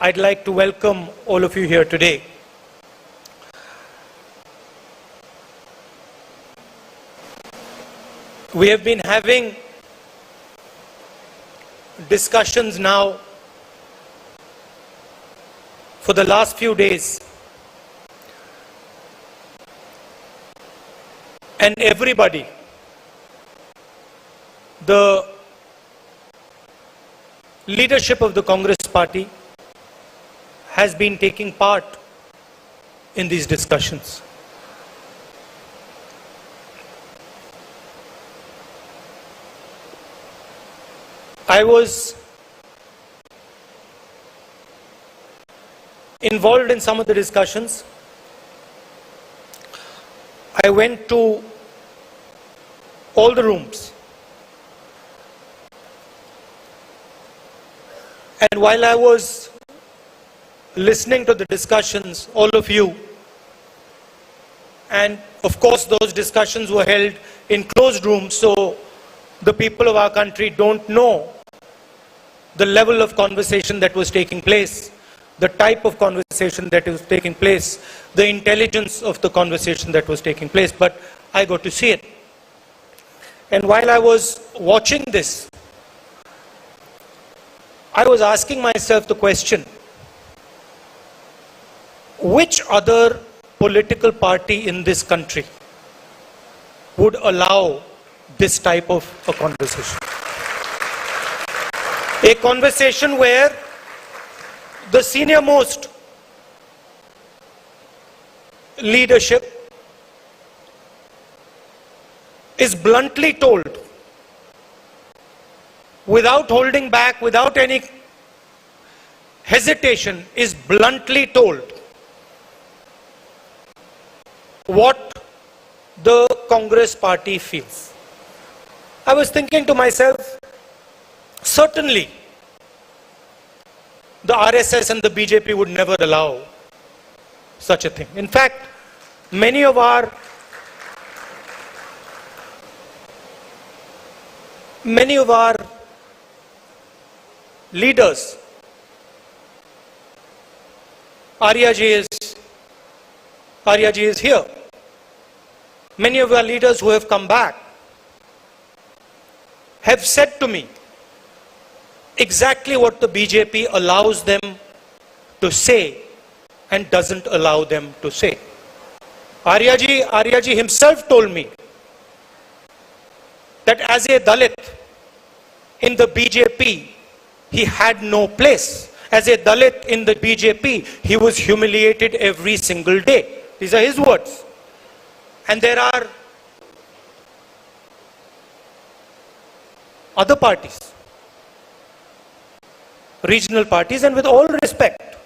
I'd like to welcome all of you here today. We have been having discussions now for the last few days, and everybody, the leadership of the Congress party has been taking part in these discussions. I was involved in some of the discussions. I went to all the rooms. And while I was listening to the discussions, all of you, and of course those discussions were held in closed rooms, so the people of our country don't know the level of conversation that was taking place, the type of conversation that was taking place, the intelligence of the conversation that was taking place, but I got to see it. And while I was watching this, I was asking myself the question, which other political party in this country would allow this type of a conversation? A conversation where the senior most leadership is bluntly told, without holding back, without any hesitation, is bluntly told what the Congress party feels. I was thinking to myself, certainly the RSS and the BJP would never allow such a thing. In fact, many of our leaders, Arya ji is here. Many of our leaders who have come back have said to me exactly what the BJP allows them to say and doesn't allow them to say. Arya ji himself told me that as a Dalit in the BJP, he had no place. As a Dalit in the BJP, he was humiliated every single day. These are his words. And there are other parties, regional parties, and with all respect,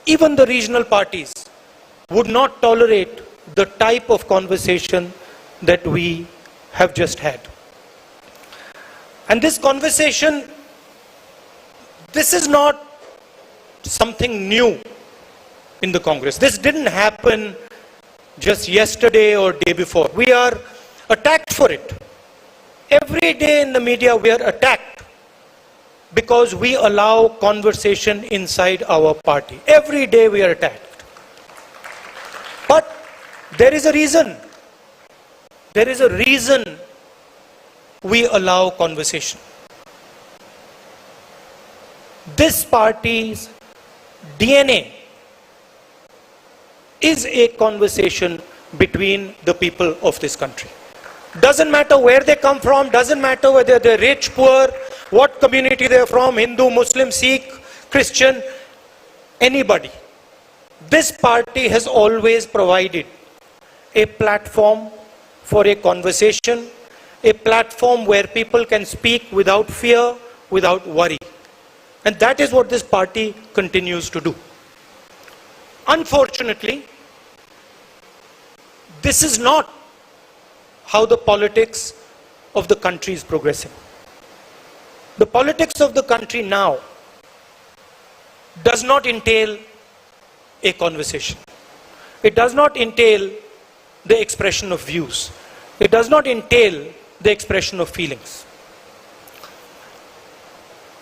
even the regional parties would not tolerate the type of conversation that we have just had. And this conversation, this is not something new in the Congress. This didn't happen just yesterday or day before. We are attacked for it. Every day in the media we are attacked because we allow conversation inside our party. Every day we are attacked. But there is a reason. There is a reason we allow conversation. This party's DNA is a conversation between the people of this country. Doesn't matter where they come from, doesn't matter whether they're rich, poor, what community they're from, Hindu, Muslim, Sikh, Christian, anybody. This party has always provided a platform for a conversation, a platform where people can speak without fear, without worry. And that is what this party continues to do. Unfortunately, this is not how the politics of the country is progressing. The politics of the country now does not entail a conversation. It does not entail the expression of views. It does not entail the expression of feelings.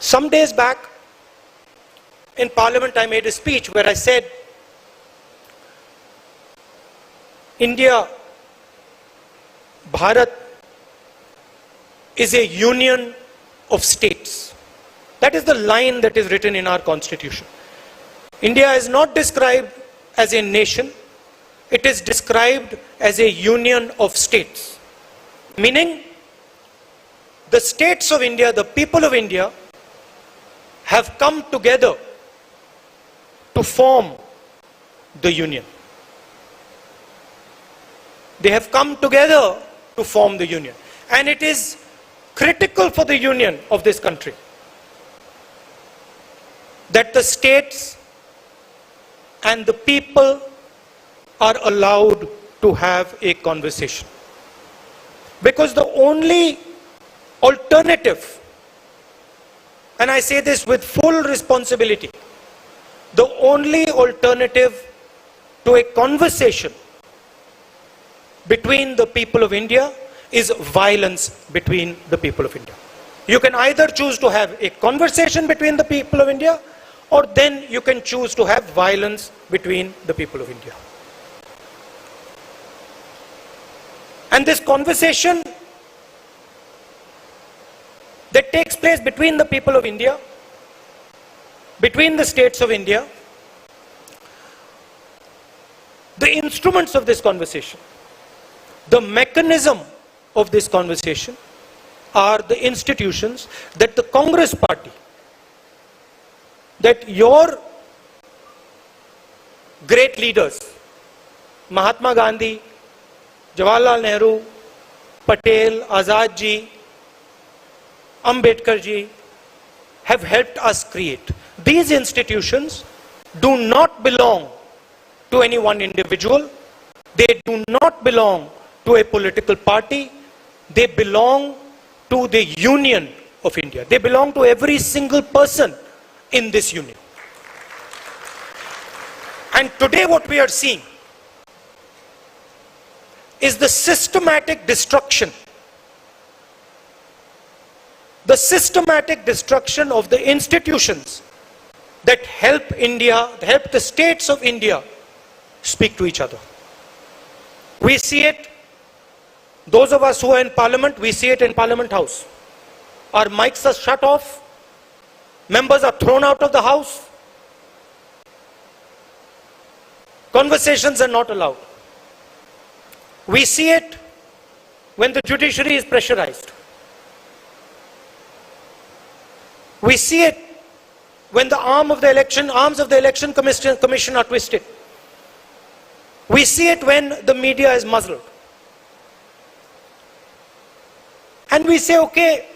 Some days back in Parliament, I made a speech where I said, India, Bharat, is a union of states. That is the line that is written in our constitution. India is not described as a nation. It is described as a union of states. Meaning, the states of India, the people of India, have come together to form the union. They have come together to form the union. And it is critical for the union of this country that the states and the people are allowed to have a conversation. Because the only alternative, and I say this with full responsibility, the only alternative to a conversation between the people of India is violence between the people of India. You can either choose to have a conversation between the people of India, or then you can choose to have violence between the people of India. And this conversation that takes place between the people of India, between the states of India, the instruments of this conversation, the mechanism of this conversation are the institutions that the Congress party, that your great leaders, Mahatma Gandhi, Jawaharlal Nehru, Patel, Azad ji, Ambedkar ji, have helped us create. These institutions do not belong to any one individual. They do not belong to a political party. They belong to the union of India. They belong to every single person in this union. And today what we are seeing is the systematic destruction of the institutions that help India, help the states of India speak to each other. We see it, those of us who are in Parliament, we see it in Parliament House. Our mics are shut off, members are thrown out of the House, conversations are not allowed. We see it when the judiciary is pressurized. We see it when the arms of the election commission are twisted. We see it when the media is muzzled. And we say, okay,